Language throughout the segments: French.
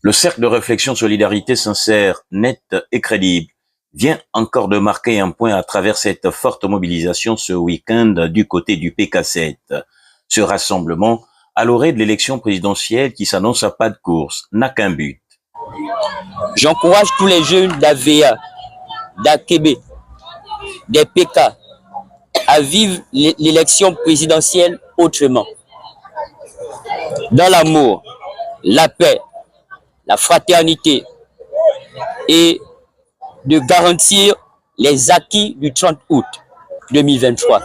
Le cercle de réflexion solidarité sincère, nette et crédible vient encore de marquer un point à travers cette forte mobilisation ce week-end du côté du PK7. Ce rassemblement, à l'orée de l'élection présidentielle qui s'annonce à pas de course, n'a qu'un but. J'encourage tous les jeunes d'AVA, d'AKB, des PK à vivre l'élection présidentielle autrement. Dans l'amour, la paix, la fraternité et de garantir les acquis du 30 août 2023,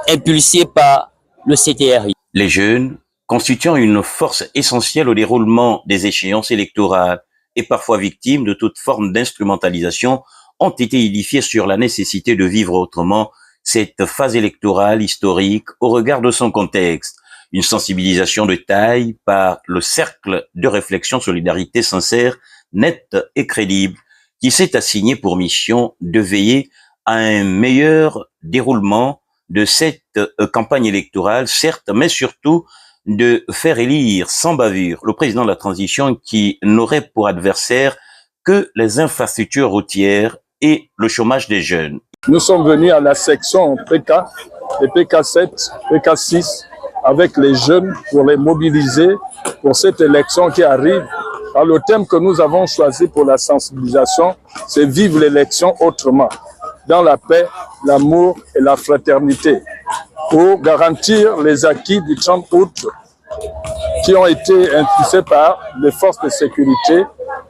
impulsé par le CTRI. Les jeunes, constituant une force essentielle au déroulement des échéances électorales et parfois victimes de toute forme d'instrumentalisation, ont été édifiés sur la nécessité de vivre autrement cette phase électorale historique au regard de son contexte. Une sensibilisation de taille par le cercle de réflexion solidarité sincère, nette et crédible, qui s'est assigné pour mission de veiller à un meilleur déroulement de cette campagne électorale, certes, mais surtout de faire élire sans bavure le président de la transition qui n'aurait pour adversaire que les infrastructures routières et le chômage des jeunes. Nous sommes venus à la section PK, les PK7, PK6, avec les jeunes pour les mobiliser pour cette élection qui arrive. Alors, le thème que nous avons choisi pour la sensibilisation, c'est vivre l'élection autrement, dans la paix, l'amour et la fraternité, pour garantir les acquis du 30 août qui ont été impulsés par les forces de sécurité.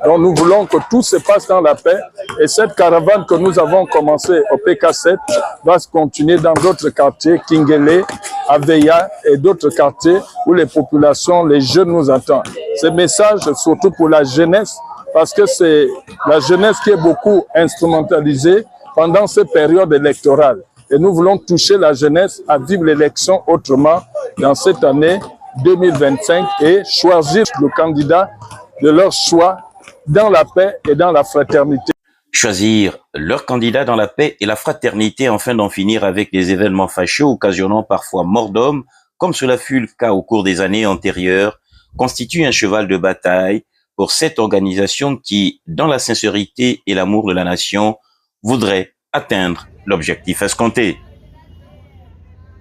Donc nous voulons que tout se passe dans la paix et cette caravane que nous avons commencée au PK7 va se continuer dans d'autres quartiers, Kingele, Aveya et d'autres quartiers où les populations, les jeunes nous attendent. Ce message surtout pour la jeunesse, parce que c'est la jeunesse qui est beaucoup instrumentalisée pendant cette période électorale. Et nous voulons toucher la jeunesse à vivre l'élection autrement dans cette année 2025 et choisir le candidat de leur choix dans la paix et dans la fraternité. Choisir leur candidat dans la paix et la fraternité afin d'en finir avec les événements fâcheux occasionnant parfois mort d'homme, comme cela fut le cas au cours des années antérieures, constitue un cheval de bataille pour cette organisation qui, dans la sincérité et l'amour de la nation, voudrait atteindre l'objectif escompté.